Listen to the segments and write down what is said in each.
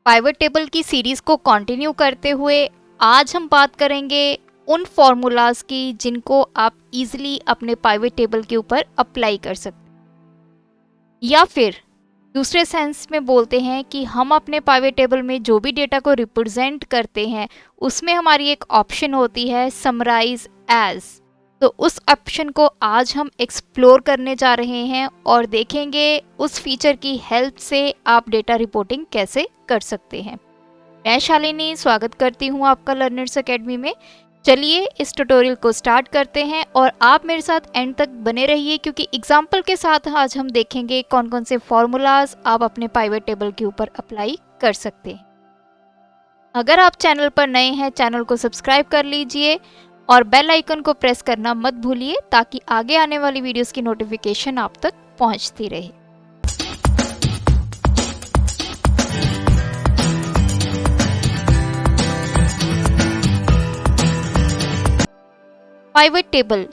Pivot table की series को continue करते हुए आज हम बात करेंगे उन फॉर्मूलाज की जिनको आप इजीली अपने पाइवट टेबल के ऊपर अप्लाई कर सकते हैं, या फिर दूसरे सेंस में बोलते हैं कि हम अपने पाइवट टेबल में जो भी डेटा को रिप्रेजेंट करते हैं उसमें हमारी एक ऑप्शन होती है समराइज एज। तो उस ऑप्शन को आज हम एक्सप्लोर करने जा रहे हैं और देखेंगे उस फीचर की हेल्प से आप डेटा रिपोर्टिंग कैसे कर सकते हैं। मैं शालिनी स्वागत करती हूँ आपका लर्नर्स एकेडमी में। चलिए इस ट्यूटोरियल को स्टार्ट करते हैं और आप मेरे साथ एंड तक बने रहिए, क्योंकि एग्जाम्पल के साथ आज हम देखेंगे कौन कौन से फॉर्मूलाज आप अपने पाइवट टेबल के ऊपर अप्लाई कर सकते हैं। अगर आप चैनल पर नए हैं, चैनल को सब्सक्राइब कर लीजिए और बेल आइकन को प्रेस करना मत भूलिए ताकि आगे आने वाली वीडियोस की नोटिफिकेशन आप तक पहुंचती रहे। पाइवट टेबल,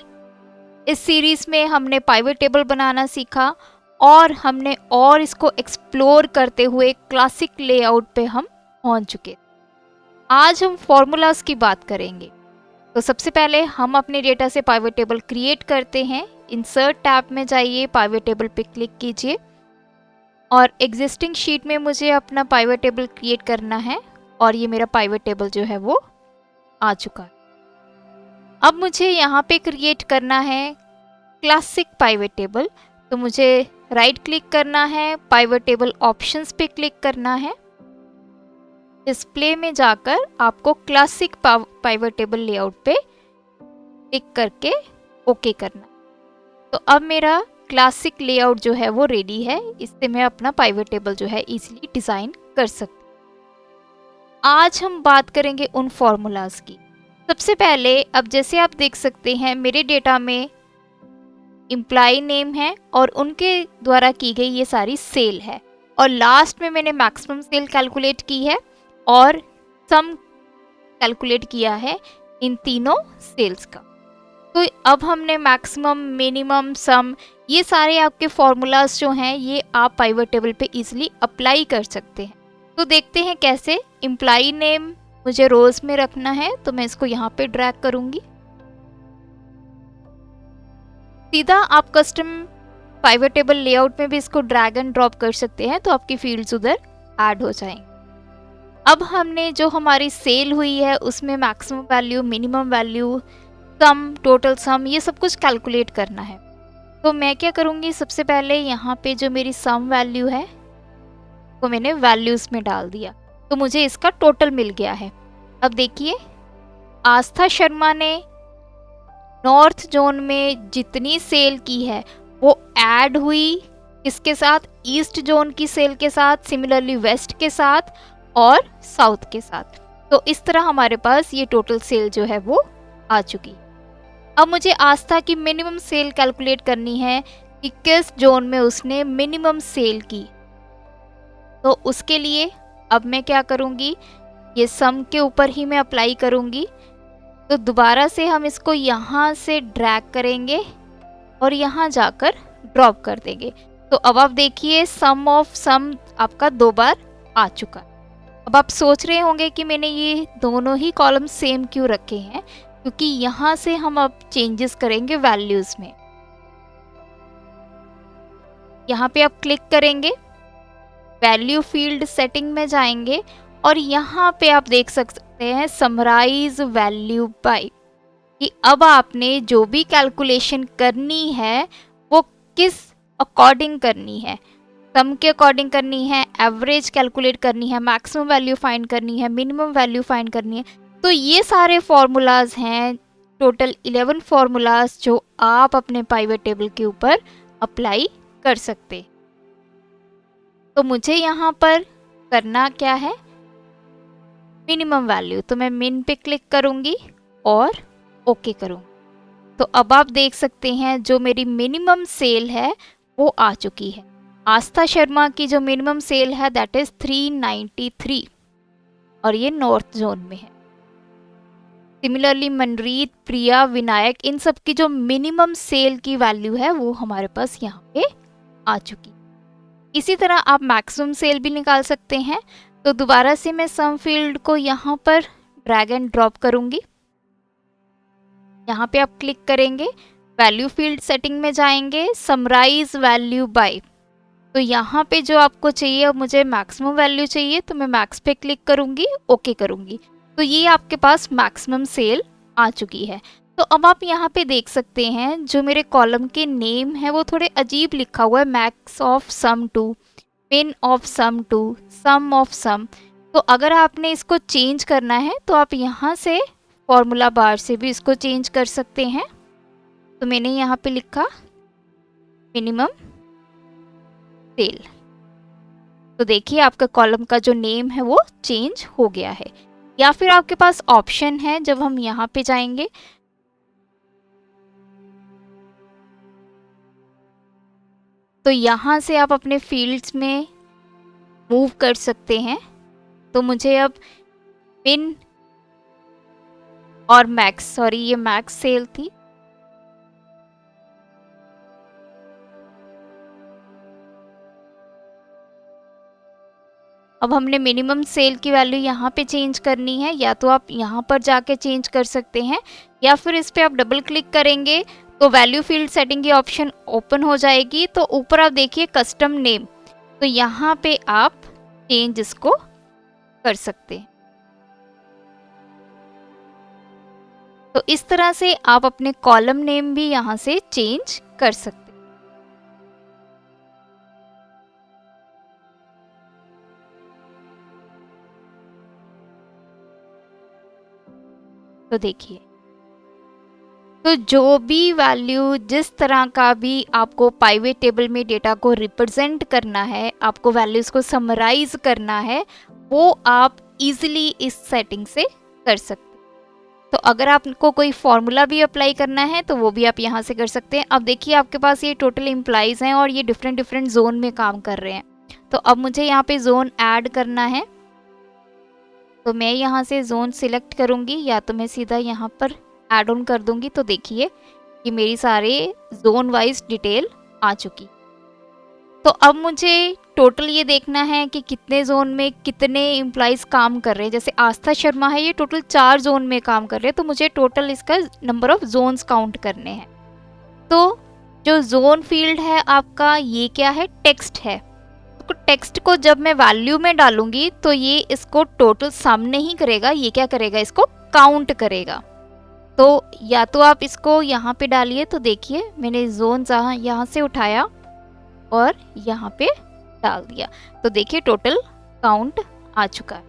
इस सीरीज में हमने पाइवट टेबल बनाना सीखा और हमने और इसको एक्सप्लोर करते हुए क्लासिक लेआउट पे हम पहुंच चुके। आज हम फॉर्मूलाज की बात करेंगे। तो सबसे पहले हम अपने डेटा से पाइवट टेबल क्रिएट करते हैं। इंसर्ट टैब में जाइए, पाइवट टेबल पे क्लिक कीजिए और एग्जिस्टिंग शीट में मुझे अपना पाइवट टेबल क्रिएट करना है और ये मेरा पाइवट टेबल जो है वो आ चुका है। अब मुझे यहाँ पे क्रिएट करना है क्लासिक पाइवट टेबल। तो मुझे राइट क्लिक करना है, पाइवट टेबल ऑप्शंस पे क्लिक करना है। डिस्प्ले में जाकर आपको क्लासिक पाइवट टेबल लेआउट पे क्लिक करके ओके करना। तो अब मेरा क्लासिक लेआउट जो है वो रेडी है। इससे मैं अपना पाइवट टेबल जो है इजीली डिज़ाइन कर सकती हूँ। आज हम बात करेंगे उन फॉर्मूलाज की। सबसे पहले अब जैसे आप देख सकते हैं मेरे डेटा में एम्प्लॉय नेम है और उनके द्वारा की गई ये सारी सेल है और लास्ट में मैंने मैक्सिमम सेल कैलकुलेट की है और सम कैलकुलेट किया है इन तीनों सेल्स का। तो अब हमने मैक्सिमम, मिनिमम, सम, ये सारे आपके फॉर्मूलाज जो हैं ये आप पाइवट टेबल पे इजीली अप्लाई कर सकते हैं। तो देखते हैं कैसे। एम्प्लॉय नेम मुझे रोज में रखना है तो मैं इसको यहाँ पे ड्रैग करूँगी। सीधा आप कस्टम पाइवट टेबल लेआउट में भी इसको ड्रैग एंड ड्रॉप कर सकते हैं तो आपकी फील्ड्स उधर ऐड हो जाएंगे। अब हमने जो हमारी सेल हुई है उसमें मैक्सिमम वैल्यू, मिनिमम वैल्यू, सम, टोटल सम, ये सब कुछ कैलकुलेट करना है। तो मैं क्या करूँगी, सबसे पहले यहाँ पे जो मेरी सम वैल्यू है वो मैंने वैल्यूज़ में डाल दिया तो मुझे इसका टोटल मिल गया है। अब देखिए आस्था शर्मा ने नॉर्थ जोन में जितनी सेल की है वो ऐड हुई किसके साथ, ईस्ट जोन की सेल के साथ, सिमिलरली वेस्ट के साथ और साउथ के साथ। तो इस तरह हमारे पास ये टोटल सेल जो है वो आ चुकी। अब मुझे आस्था की मिनिमम सेल कैलकुलेट करनी है कि किस जोन में उसने मिनिमम सेल की। तो उसके लिए अब मैं क्या करूँगी, ये सम के ऊपर ही मैं अप्लाई करूँगी। तो दोबारा से हम इसको यहाँ से ड्रैग करेंगे और यहाँ जाकर ड्रॉप कर देंगे। तो अब आप देखिए सम ऑफ सम आपका 2 बार आ चुका। अब आप सोच रहे होंगे कि मैंने ये दोनों ही कॉलम सेम क्यों रखे हैं, क्योंकि यहाँ से हम अब चेंजेस करेंगे वैल्यूज़ में। यहाँ पे आप क्लिक करेंगे, वैल्यू फील्ड सेटिंग में जाएंगे और यहाँ पे आप देख सकते हैं समराइज वैल्यू बाय, कि अब आपने जो भी कैलकुलेशन करनी है वो किस अकॉर्डिंग करनी है। सम के अकॉर्डिंग करनी है, एवरेज कैलकुलेट करनी है, मैक्सिमम वैल्यू फाइंड करनी है, मिनिमम वैल्यू फाइंड करनी है। तो ये सारे फॉर्मूलाज हैं, टोटल 11 फॉर्मूलाज जो आप अपने पाइवट टेबल के ऊपर अप्लाई कर सकते। तो मुझे यहाँ पर करना क्या है, मिनिमम वैल्यू। तो मैं मिन पे क्लिक करूँगी और ओके करूँगी। तो अब आप देख सकते हैं जो मेरी मिनिमम सेल है वो आ चुकी है। आस्था शर्मा की जो मिनिमम सेल है दैट इज 393 और ये नॉर्थ जोन में है। सिमिलरली मनरीत, प्रिया, विनायक, इन सब की जो मिनिमम सेल की वैल्यू है वो हमारे पास यहाँ पे आ चुकी। इसी तरह आप मैक्सिमम सेल भी निकाल सकते हैं। तो दोबारा से मैं सम फील्ड को यहाँ पर ड्रैग एंड ड्रॉप करूँगी। यहाँ पे आप क्लिक करेंगे, वैल्यू फील्ड सेटिंग में जाएंगे, समराइज वैल्यू बाय। तो यहाँ पे जो आपको चाहिए, अब मुझे मैक्सिमम वैल्यू चाहिए तो मैं मैक्स पे क्लिक करूँगी, ओके करूँगी। तो ये आपके पास मैक्सिमम सेल आ चुकी है। तो अब आप यहाँ पे देख सकते हैं जो मेरे कॉलम के नेम है वो थोड़े अजीब लिखा हुआ है, max of sum two, min of sum two, sum of sum. तो अगर आपने इसको चेंज करना है तो आप यहाँ से फॉर्मूला बार से भी इसको चेंज कर सकते हैं। तो मैंने यहाँ पे लिखा मिनिमम सेल। तो देखिए आपका कॉलम का जो नेम है वो चेंज हो गया है। या फिर आपके पास ऑप्शन है, जब हम यहाँ पे जाएंगे तो यहाँ से आप अपने फील्ड्स में मूव कर सकते हैं। तो मुझे अब मिन और मैक्स, सॉरी ये मैक्स सेल थी, अब हमने मिनिमम सेल की वैल्यू यहाँ पे चेंज करनी है। या तो आप यहाँ पर जाके चेंज कर सकते हैं या फिर इस पे आप डबल क्लिक करेंगे तो वैल्यू फील्ड सेटिंग की ऑप्शन ओपन हो जाएगी। तो ऊपर आप देखिए कस्टम नेम, तो यहाँ पे आप चेंज इसको कर सकते हैं। तो इस तरह से आप अपने कॉलम नेम भी यहाँ से चेंज कर सकते हैं। तो देखिए, तो जो भी वैल्यू, जिस तरह का भी आपको पाइवेट टेबल में डेटा को रिप्रेजेंट करना है, आपको वैल्यूज को समराइज करना है, वो आप इजीली इस सेटिंग से कर सकते हैं। तो अगर आपको कोई फॉर्मूला भी अप्लाई करना है तो वो भी आप यहाँ से कर सकते हैं। अब देखिए आपके पास ये टोटल एम्प्लॉइज हैं और ये डिफरेंट डिफरेंट जोन में काम कर रहे हैं। तो अब मुझे यहाँ पे जोन ऐड करना है, तो मैं यहाँ से जोन सिलेक्ट करूँगी या तो मैं सीधा यहाँ पर ऐड ऑन कर दूँगी। तो देखिए कि मेरी सारे जोन वाइज डिटेल आ चुकी। तो अब मुझे टोटल ये देखना है कि कितने जोन में कितने एम्प्लॉइज काम कर रहे हैं। जैसे आस्था शर्मा है, ये टोटल 4 जोन में काम कर रहे हैं, तो मुझे टोटल इसका नंबर ऑफ जोन्स काउंट करने हैं। तो जो जोन फील्ड है आपका, ये क्या है, टेक्स्ट है। तो टेक्स्ट को जब मैं वैल्यू में डालूंगी तो ये इसको टोटल सम नहीं करेगा, ये क्या करेगा, इसको काउंट करेगा। तो या तो आप इसको यहाँ पे डालिए, तो देखिए मैंने जोन यहाँ से उठाया और यहाँ पे डाल दिया, तो देखिए टोटल काउंट आ चुका है।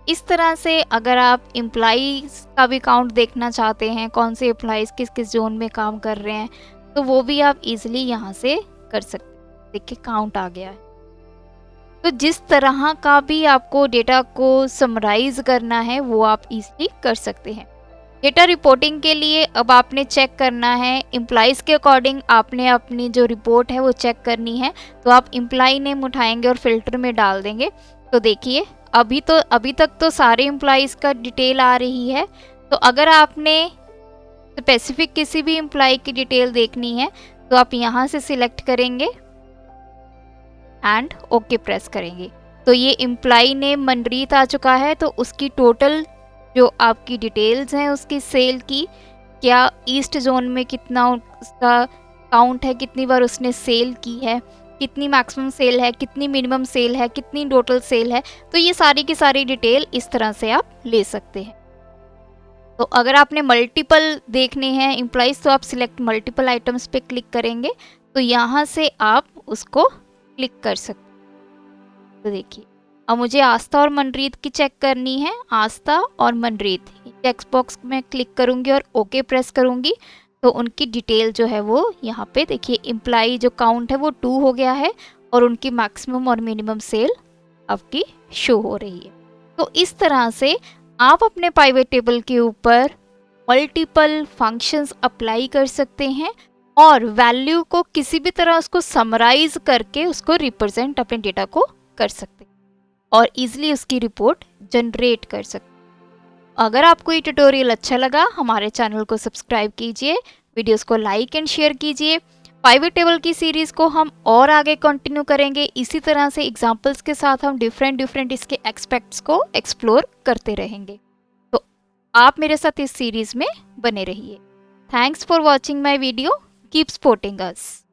इस तरह से अगर आप एम्प्लॉइज का भी काउंट देखना चाहते हैं, कौन से एम्प्लॉइज किस किस जोन में काम कर रहे हैं, तो वो भी आप इजीली यहाँ से कर सकते हैं। देखिए काउंट आ गया है। तो जिस तरह का भी आपको डेटा को समराइज करना है वो आप इजीली कर सकते हैं। डेटा रिपोर्टिंग के लिए अब आपने चेक करना है एम्प्लॉइज़ के अकॉर्डिंग, आपने अपनी जो रिपोर्ट है वो चेक करनी है। तो आप एम्प्लॉय नेम उठाएंगे और फिल्टर में डाल देंगे। तो देखिए अभी तक तो सारे एम्प्लॉइज़ का डिटेल आ रही है। तो अगर आपने स्पेसिफिक किसी भी एम्प्लॉय की डिटेल देखनी है तो आप यहाँ से सिलेक्ट करेंगे एंड ओके प्रेस करेंगे। तो ये एम्प्लॉय नेम मनरीत आ चुका है। तो उसकी टोटल जो आपकी डिटेल्स हैं उसकी सेल की, क्या ईस्ट जोन में कितना उसका काउंट है, कितनी बार उसने सेल की है, कितनी मैक्सिमम सेल है, कितनी मिनिमम सेल है, कितनी टोटल सेल है, तो ये सारी की सारी डिटेल इस तरह से आप ले सकते हैं। तो अगर आपने मल्टीपल देखने हैं एम्प्लॉइज तो आप सिलेक्ट मल्टीपल आइटम्स पे क्लिक करेंगे, तो यहाँ से आप उसको क्लिक कर सकते हैं। तो देखिए अब मुझे आस्था और मनरीत की चेक करनी है। आस्था और मनरीत टेक्स्ट बॉक्स में क्लिक करूंगी और ओके प्रेस करूंगी, तो उनकी डिटेल जो है वो यहाँ पे देखिए एम्प्लॉय जो काउंट है वो 2 हो गया है और उनकी मैक्सिमम और मिनिमम सेल आपकी शो हो रही है। तो इस तरह से आप अपने पाइवेट टेबल के ऊपर मल्टीपल फंक्शंस अप्लाई कर सकते हैं और वैल्यू को किसी भी तरह उसको समराइज करके उसको रिप्रेजेंट अपने डेटा को कर सकते हैं और इजीली उसकी रिपोर्ट जनरेट कर सकते हैं। अगर आपको ये ट्यूटोरियल अच्छा लगा, हमारे चैनल को सब्सक्राइब कीजिए, वीडियोस को लाइक एंड शेयर कीजिए पाइवट टेबल की सीरीज को हम और आगे कंटिन्यू करेंगे। इसी तरह से एग्जांपल्स के साथ हम डिफरेंट इसके एस्पेक्ट्स को एक्सप्लोर करते रहेंगे। तो आप मेरे साथ इस सीरीज में बने रहिए। Thanks for watching my video. Keep supporting us.